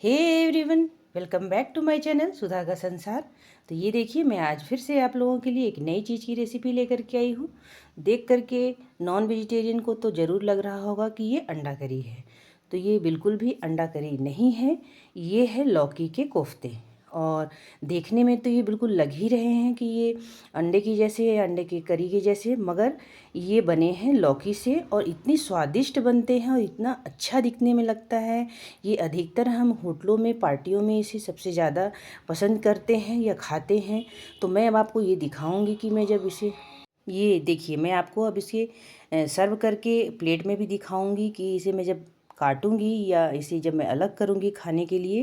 Hey everyone, welcome back to my channel Sudha का संसार। तो ये देखिए, मैं आज फिर से आप लोगों के लिए एक नई चीज़ की रेसिपी लेकर के आई हूँ। देख करके नॉन वेजिटेरियन को तो ज़रूर लग रहा होगा कि ये अंडा करी है। तो ये बिल्कुल भी अंडा करी नहीं है, ये है लौकी के कोफ्ते। और देखने में तो ये बिल्कुल लग ही रहे हैं कि ये अंडे की जैसे है, अंडे की करी के जैसे, मगर ये बने हैं लौकी से और इतनी स्वादिष्ट बनते हैं और इतना अच्छा दिखने में लगता है। ये अधिकतर हम होटलों में, पार्टियों में इसे सबसे ज़्यादा पसंद करते हैं या खाते हैं। तो मैं अब आपको ये दिखाऊंगी कि मैं जब इसे, ये देखिए, मैं आपको अब इसे सर्व करके प्लेट में भी दिखाऊंगी कि इसे मैं जब काटूंगी या इसे जब मैं अलग करूंगी खाने के लिए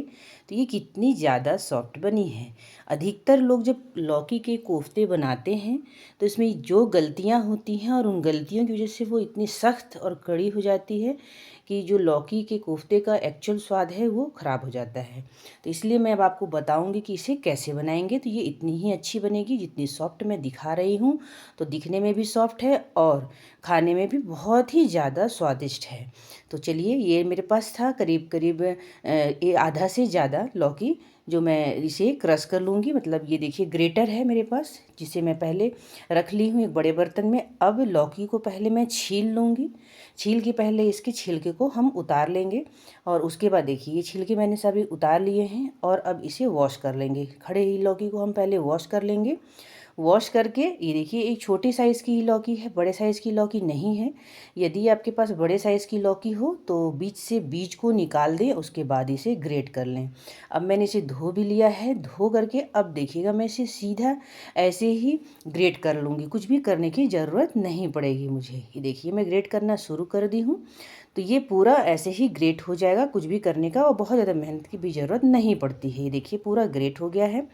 तो ये कितनी ज़्यादा सॉफ्ट बनी है। अधिकतर लोग जब लौकी के कोफ्ते बनाते हैं तो इसमें जो गलतियां होती हैं और उन गलतियों की वजह से वो इतनी सख्त और कड़ी हो जाती है कि जो लौकी के कोफ्ते का एक्चुअल स्वाद है वो ख़राब हो जाता है। तो इसलिए मैं अब आपको बताऊंगी कि इसे कैसे बनाएंगे तो ये इतनी ही अच्छी बनेगी जितनी सॉफ्ट मैं दिखा रही हूँ। तो दिखने में भी सॉफ्ट है और खाने में भी बहुत ही ज़्यादा स्वादिष्ट है। तो चलिए, ये मेरे पास था करीब करीब ये आधा से ज़्यादा लौकी, जो मैं इसे क्रश कर लूँगी। मतलब ये देखिए, ग्रेटर है मेरे पास, जिसे मैं पहले रख ली हूँ एक बड़े बर्तन में। अब लौकी को पहले मैं छील लूँगी। छील के पहले इसके छिलके को हम उतार लेंगे और उसके बाद देखिए, ये छिलके मैंने सभी उतार लिए हैं और अब इसे वॉश कर लेंगे। खड़े ही लौकी को हम पहले वॉश कर लेंगे। वॉश करके ये देखिए, एक छोटे साइज़ की ही लौकी है, बड़े साइज़ की लौकी नहीं है। यदि आपके पास बड़े साइज़ की लौकी हो तो बीच से बीज को निकाल दें, उसके बाद इसे ग्रेट कर लें। अब मैंने इसे धो भी लिया है। धो करके अब देखिएगा, मैं इसे सीधा ऐसे ही ग्रेट कर लूँगी, कुछ भी करने की ज़रूरत नहीं पड़ेगी मुझे। ये देखिए, मैं ग्रेट करना शुरू कर दी हूँ। तो ये पूरा ऐसे ही ग्रेट हो जाएगा, कुछ भी करने का और बहुत ज़्यादा मेहनत की भी ज़रूरत नहीं पड़ती है। ये देखिए, पूरा ग्रेट हो गया है।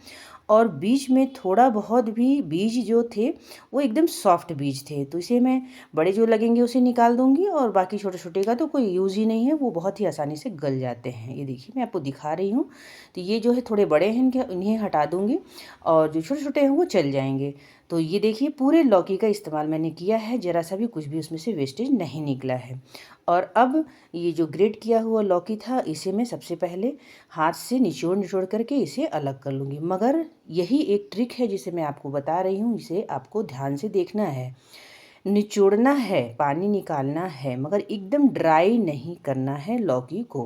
और बीच में थोड़ा बहुत भी बीज जो थे वो एकदम सॉफ्ट बीज थे, तो इसे मैं बड़े जो लगेंगे उसे निकाल दूंगी और बाकी छोटे छोटे का तो कोई यूज़ ही नहीं है, वो बहुत ही आसानी से गल जाते हैं। ये देखिए, मैं आपको दिखा रही हूँ। तो ये जो है थोड़े बड़े हैं, इनके इन्हें हटा दूंगी और जो छोटे छोटे हैं वो चल जाएंगे। तो ये देखिए, पूरे लौकी का इस्तेमाल मैंने किया है, ज़रा सा भी कुछ भी उसमें से वेस्टेज नहीं निकला है। और अब ये जो ग्रेट किया हुआ लौकी था, इसे मैं सबसे पहले हाथ से निचोड़ निचोड़ करके इसे अलग कर लूँगी। मगर यही एक ट्रिक है जिसे मैं आपको बता रही हूँ, इसे आपको ध्यान से देखना है। निचोड़ना है, पानी निकालना है, मगर एकदम ड्राई नहीं करना है लौकी को,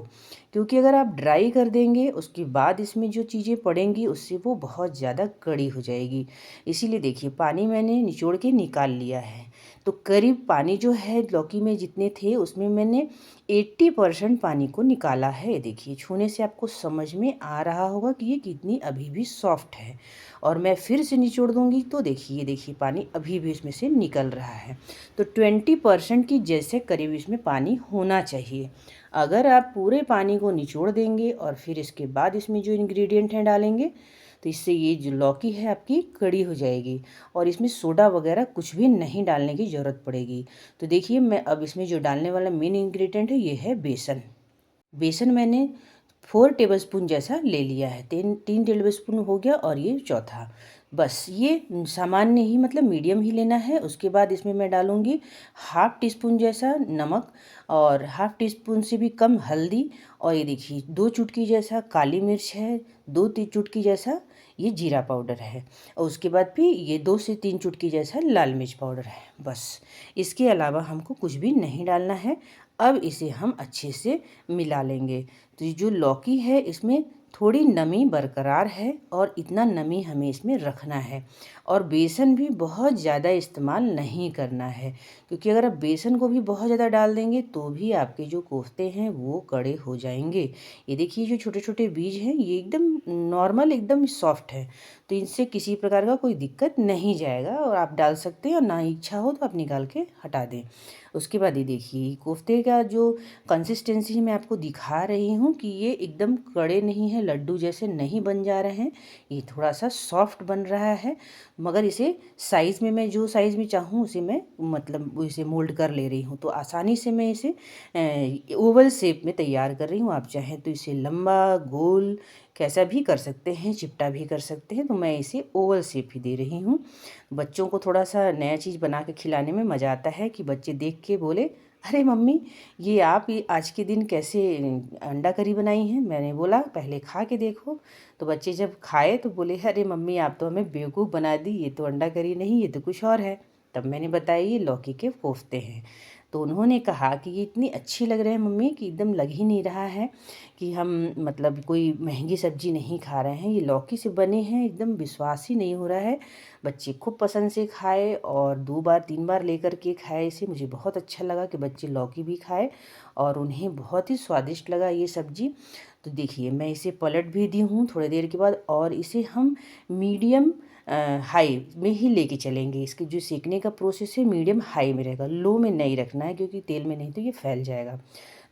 क्योंकि अगर आप ड्राई कर देंगे उसके बाद इसमें जो चीज़ें पड़ेंगी उससे वो बहुत ज़्यादा कड़ी हो जाएगी। इसीलिए देखिए, पानी मैंने निचोड़ के निकाल लिया है। तो करीब पानी जो है लौकी में जितने थे उसमें मैंने 80% पानी को निकाला है। देखिए, छूने से आपको समझ में आ रहा होगा कि ये कितनी अभी भी सॉफ्ट है। और मैं फिर से निचोड़ दूंगी तो देखिए पानी अभी भी इसमें से निकल रहा है। तो 20% की जैसे करीब इसमें पानी होना चाहिए। अगर आप पूरे पानी को निचोड़ देंगे और फिर इसके बाद इसमें जो इंग्रेडिएंट हैं डालेंगे तो इससे ये जो लौकी है आपकी कड़ी हो जाएगी और इसमें सोडा वगैरह कुछ भी नहीं डालने की ज़रूरत पड़ेगी। तो देखिए, मैं अब इसमें जो डालने वाला मेन इंग्रेडिएंट है ये है बेसन। बेसन मैंने 4 टेबलस्पून जैसा ले लिया है। 3 टेबलस्पून हो गया और ये चौथा। बस ये सामान्य ही, मतलब मीडियम ही लेना है। उसके बाद इसमें मैं डालूँगी हाफ़ टी स्पून जैसा नमक और हाफ़ टी स्पून से भी कम हल्दी। और ये देखिए, 2 चुटकी जैसा काली मिर्च है, 2 चुटकी जैसा ये जीरा पाउडर है और उसके बाद भी ये 2 से 3 चुटकी जैसा लाल मिर्च पाउडर है। बस, इसके अलावा हमको कुछ भी नहीं डालना है। अब इसे हम अच्छे से मिला लेंगे। तो ये जो लौकी है इसमें थोड़ी नमी बरकरार है और इतना नमी हमें इसमें रखना है। और बेसन भी बहुत ज़्यादा इस्तेमाल नहीं करना है, क्योंकि अगर आप बेसन को भी बहुत ज़्यादा डाल देंगे तो भी आपके जो कोफ्ते हैं वो कड़े हो जाएंगे। ये देखिए, जो छोटे छोटे बीज हैं ये एकदम नॉर्मल, एकदम सॉफ्ट है, तो इनसे किसी प्रकार का कोई दिक्कत नहीं जाएगा और आप डाल सकते हैं और ना इच्छा हो तो आप निकाल के हटा दें। उसके बाद ये देखिए, कोफ्ते का जो कंसिस्टेंसी मैं आपको दिखा रही हूँ कि ये एकदम कड़े नहीं है, लड्डू जैसे नहीं बन जा रहे हैं, ये थोड़ा सा सॉफ्ट बन रहा है। मगर इसे साइज़ में, मैं जो साइज़ में चाहूँ उसे मैं मतलब इसे मोल्ड कर ले रही हूँ, तो आसानी से मैं इसे ओवल शेप में तैयार कर रही हूँ। आप चाहें तो इसे लंबा, गोल कैसा भी कर सकते हैं, चिपटा भी कर सकते हैं, तो मैं इसे ओवल शेप ही दे रही हूँ। बच्चों को थोड़ा सा नया चीज़ बना के खिलाने में मज़ा आता है कि बच्चे देख के बोले अरे मम्मी, ये आप ये आज के दिन कैसे अंडा करी बनाई हैं? मैंने बोला पहले खा के देखो। तो बच्चे जब खाए तो बोले, अरे मम्मी आप तो हमें बेवकूफ़ बना दी, ये तो अंडा करी नहीं, ये तो कुछ और है। तब मैंने बताया ये लौकी के कोफ्ते हैं। तो उन्होंने कहा कि ये इतनी अच्छी लग रहे हैं मम्मी कि एकदम लग ही नहीं रहा है कि हम मतलब कोई महंगी सब्जी नहीं खा रहे हैं, ये लौकी से बने हैं, एकदम विश्वास ही नहीं हो रहा है। बच्चे खूब पसंद से खाए और 2 बार 3 बार लेकर के खाए इसे। मुझे बहुत अच्छा लगा कि बच्चे लौकी भी खाए और उन्हें बहुत ही स्वादिष्ट लगा ये सब्ज़ी। तो देखिए मैं इसे पलट भी दी हूँ थोड़ी देर के बाद और इसे हम मीडियम हाई में ही लेके चलेंगे। इसके जो सेकने का प्रोसेस है मीडियम हाई में रहेगा, लो में नहीं रखना है क्योंकि तेल में नहीं तो ये फैल जाएगा।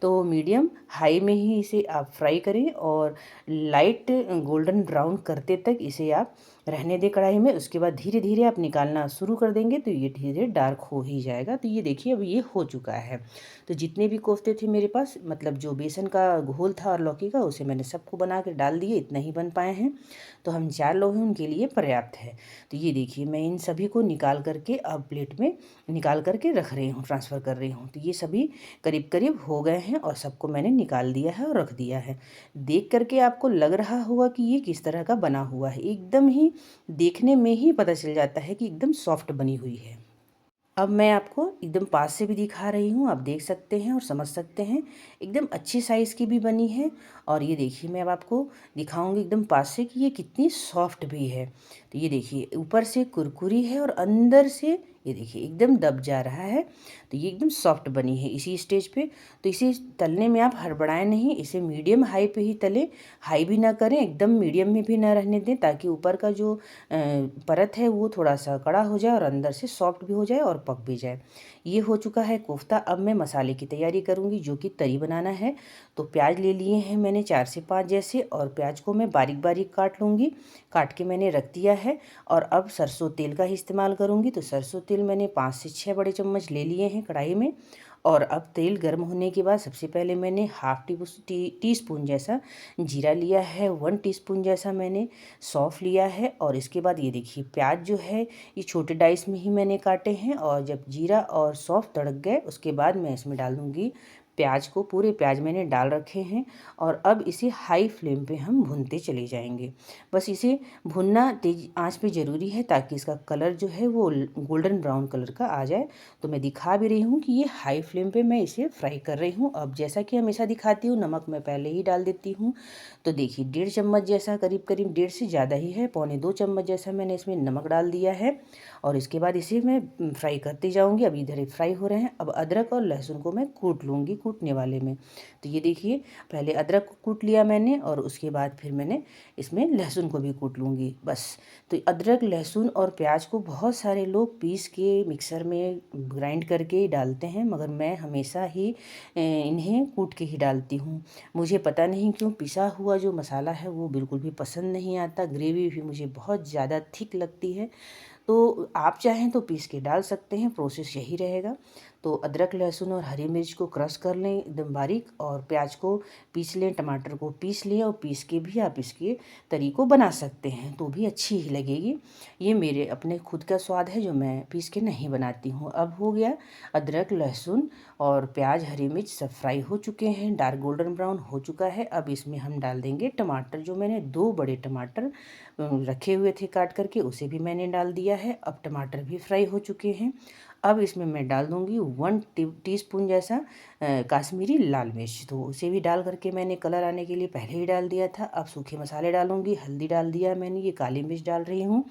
तो मीडियम हाई में ही इसे आप फ्राई करें और लाइट गोल्डन ब्राउन करते तक इसे आप रहने दें कढ़ाई में। उसके बाद धीरे धीरे आप निकालना शुरू कर देंगे तो ये धीरे धीरे डार्क हो ही जाएगा। तो ये देखिए अब ये हो चुका है। तो जितने भी कोफ्ते थे मेरे पास, मतलब जो बेसन का घोल था और लौकी का, उसे मैंने सबको बना के डाल दिए। इतना ही बन पाए हैं, तो हम 4 लोग हैं उनके लिए पर्याप्त है। तो ये देखिए मैं इन सभी को निकाल करके अब प्लेट में निकाल करके रख रही हूँ, ट्रांसफ़र कर रही हूँ। तो ये सभी करीब करीब हो गए हैं और सबको मैंने निकाल दिया है और रख दिया है। देख करके आपको लग रहा होगा कि ये किस तरह का बना हुआ है, एकदम ही देखने में ही पता चल जाता है कि एकदम सॉफ्ट बनी हुई है। अब मैं आपको एकदम पास से भी दिखा रही हूँ, आप देख सकते हैं और समझ सकते हैं, एकदम अच्छी साइज़ की भी बनी है। और ये देखिए मैं अब आपको दिखाऊंगी एकदम पास से कि ये कितनी सॉफ्ट भी है। तो ये देखिए ऊपर से कुरकुरी है और अंदर से ये देखिए एकदम दब जा रहा है। तो ये एकदम सॉफ्ट बनी है इसी स्टेज पे। तो इसे तलने में आप हड़बड़ाएं नहीं, इसे मीडियम हाई पे ही तलें, हाई भी ना करें एकदम मीडियम में भी ना रहने दें, ताकि ऊपर का जो परत है वो थोड़ा सा कड़ा हो जाए और अंदर से सॉफ्ट भी हो जाए और पक भी जाए। ये हो चुका है कोफ्ता। अब मैं मसाले की तैयारी करूँगी जो कि तरी बनाना है। तो प्याज ले लिए हैं मैंने 4 से 5 जैसे, और प्याज को मैं बारीक बारीक काट लूँगी। काट के मैंने रख दिया है। और अब सरसों तेल का ही इस्तेमाल करूँगी। तो सरसों तेल मैंने 5 से 6 बड़े चम्मच ले लिए हैं कढ़ाई में। और अब तेल गर्म होने के बाद सबसे पहले मैंने हाफ़ टी स्पून जैसा जीरा लिया है, 1 टीस्पून जैसा मैंने सौंफ लिया है। और इसके बाद ये देखिए प्याज जो है ये छोटे डाइस में ही मैंने काटे हैं। और जब जीरा और सौंफ तड़क गए उसके बाद मैं इसमें डाल दूँगी प्याज को। पूरे प्याज मैंने डाल रखे हैं और अब इसे हाई फ्लेम पे हम भूनते चले जाएंगे। बस इसे भुनना तेज आंच पे ज़रूरी है ताकि इसका कलर जो है वो गोल्डन ब्राउन कलर का आ जाए। तो मैं दिखा भी रही हूँ कि ये हाई फ्लेम पे मैं इसे फ्राई कर रही हूँ। अब जैसा कि हमेशा दिखाती हूँ, नमक मैं पहले ही डाल देती हूँ। तो देखिए 1.5 चम्मच जैसा, करीब करीब 1.5 से ज़्यादा ही है, 1.25 चम्मच जैसा मैंने इसमें नमक डाल दिया है। और इसके बाद इसे मैं फ्राई करती जाऊँगी। अब इधर फ्राई हो रहे हैं। अब अदरक और लहसुन को मैं कूट लूँगी कूटने वाले में। तो ये देखिए पहले अदरक को कूट लिया मैंने और उसके बाद फिर मैंने इसमें लहसुन को भी कूट लूँगी बस। तो अदरक लहसुन और प्याज को बहुत सारे लोग पीस के मिक्सर में ग्राइंड करके ही डालते हैं, मगर मैं हमेशा ही इन्हें कूट के ही डालती हूँ। मुझे पता नहीं क्यों पिसा हुआ जो मसाला है वो बिल्कुल भी पसंद नहीं आता। ग्रेवी भी मुझे बहुत ज़्यादा थिक लगती है। तो आप चाहें तो पीस के डाल सकते हैं, प्रोसेस यही रहेगा। तो अदरक लहसुन और हरी मिर्च को क्रश कर लें एकदम बारीक, और प्याज को पीस लें, टमाटर को पीस लें, और पीस के भी आप इसके तरी को बना सकते हैं तो भी अच्छी ही लगेगी। ये मेरे अपने खुद का स्वाद है जो मैं पीस के नहीं बनाती हूँ। अब हो गया अदरक लहसुन और प्याज हरी मिर्च सब फ्राई हो चुके हैं, डार्क गोल्डन ब्राउन हो चुका है। अब इसमें हम डाल देंगे टमाटर। जो मैंने 2 बड़े टमाटर रखे हुए थे काट करके उसे भी मैंने डाल दिया है। अब टमाटर भी फ्राई हो चुके हैं। अब इसमें मैं डाल दूंगी 1 टीस्पून जैसा काश्मीरी लाल मिर्च। तो उसे भी डाल करके मैंने कलर आने के लिए पहले ही डाल दिया था। अब सूखे मसाले डालूंगी, हल्दी डाल दिया मैंने, ये काली मिर्च डाल रही हूँ,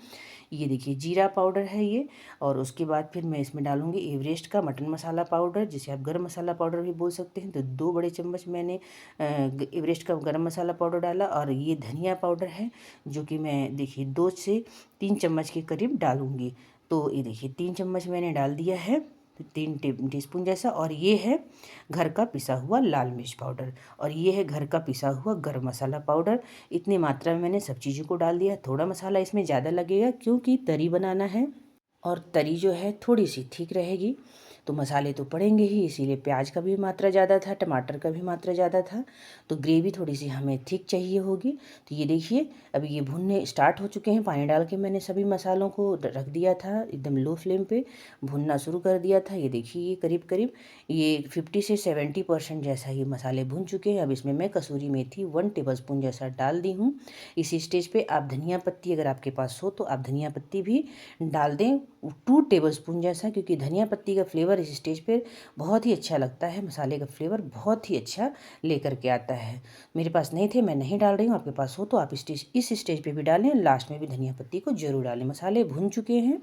ये देखिए जीरा पाउडर है ये। और उसके बाद फिर मैं इसमें डालूंगी एवरेस्ट का मटन मसाला पाउडर, जिसे आप गरम मसाला पाउडर भी बोल सकते हैं। तो 2 बड़े चम्मच मैंने एवरेस्ट का गरम मसाला पाउडर डाला। और ये धनिया पाउडर है जो कि मैं देखिए 2 से 3 चम्मच के करीब डालूंगी। तो ये देखिए 3 चम्मच मैंने डाल दिया है, 3 टीस्पून जैसा। और ये है घर का पिसा हुआ लाल मिर्च पाउडर, और ये है घर का पिसा हुआ गरम मसाला पाउडर। इतनी मात्रा में मैंने सब चीज़ों को डाल दिया। थोड़ा मसाला इसमें ज़्यादा लगेगा क्योंकि तरी बनाना है और तरी जो है थोड़ी सी ठीक रहेगी। तो मसाले तो पड़ेंगे ही, इसीलिए प्याज का भी मात्रा ज़्यादा था, टमाटर का भी मात्रा ज़्यादा था। तो ग्रेवी थोड़ी सी हमें थिक चाहिए होगी। तो ये देखिए अभी ये भुनने स्टार्ट हो चुके हैं। पानी डाल के मैंने सभी मसालों को रख दिया था, एकदम लो फ्लेम पे भुनना शुरू कर दिया था। ये देखिए ये करीब करीब ये 50 से 70% जैसा ये मसाले भुन चुके हैं। अब इसमें मैं कसूरी मेथी 1 टेबलस्पून जैसा डाल दी हूँ। इसी स्टेज पे आप धनिया पत्ती अगर आपके पास हो तो आप धनिया पत्ती भी डाल दें 2 टेबलस्पून जैसा, क्योंकि धनिया पत्ती का फ्लेवर इस स्टेज पे बहुत ही अच्छा लगता है। मसाले का फ्लेवर बहुत ही अच्छा लेकर के आता है। मेरे पास नहीं थे, मैं नहीं डाल रही हूँ। आपके पास हो तो आप इस स्टेज पे भी डालें, लास्ट में भी धनिया पत्ती को जरूर डालें। मसाले भुन चुके हैं,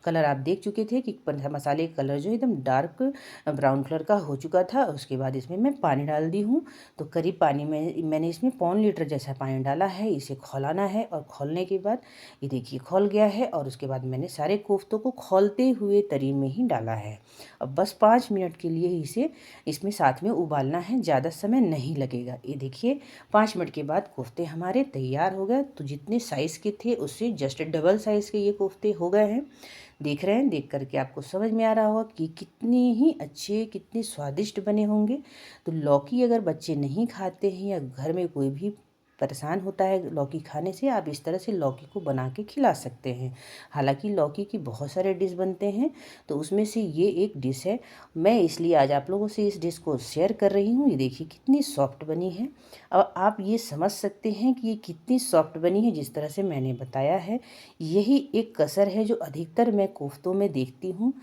कलर आप देख चुके थे कि मसाले का कलर जो एकदम डार्क ब्राउन कलर का हो चुका था। उसके बाद इसमें मैं पानी डाल दी हूँ। तो करीब पानी में मैंने इसमें 1.25 लीटर जैसा पानी डाला है। इसे खौलाना है और खौलने के बाद ये देखिए खौल गया है। और उसके बाद मैंने सारे कोफ्तों को खौलते हुए तरी में ही डाला है। अब बस 5 मिनट के लिए इसे इसमें साथ में उबालना है, ज़्यादा समय नहीं लगेगा। ये देखिए 5 मिनट के बाद कोफ्ते हमारे तैयार हो गए। तो जितने साइज़ के थे उससे जस्ट डबल साइज़ के ये कोफ्ते हो गए हैं। देख रहे हैं, देख करके आपको समझ में आ रहा होगा कि कितने ही अच्छे, कितने स्वादिष्ट बने होंगे। तो लौकी अगर बच्चे नहीं खाते हैं या घर में कोई भी परेशान होता है लौकी खाने से, आप इस तरह से लौकी को बना के खिला सकते हैं। हालांकि लौकी की बहुत सारे डिश बनते हैं, तो उसमें से ये एक डिश है। मैं इसलिए आज आप लोगों से इस डिश को शेयर कर रही हूँ। ये देखिए कितनी सॉफ्ट बनी है। अब आप ये समझ सकते हैं कि ये कितनी सॉफ्ट बनी है जिस तरह से मैंने बताया है। यही एक कसर है जो अधिकतर मैं कोफ्तों में देखती हूँ।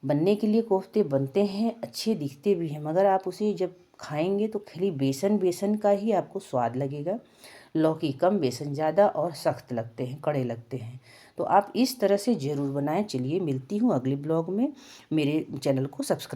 बनने के लिए कोफ्ते बनते हैं, अच्छे दिखते भी हैं, मगर आप उसे जब खाएंगे तो खाली बेसन बेसन का ही आपको स्वाद लगेगा। लौकी कम, बेसन ज़्यादा और सख्त लगते हैं, कड़े लगते हैं। तो आप इस तरह से ज़रूर बनाएं। चलिए मिलती हूँ अगले ब्लॉग में। मेरे चैनल को सब्सक्राइब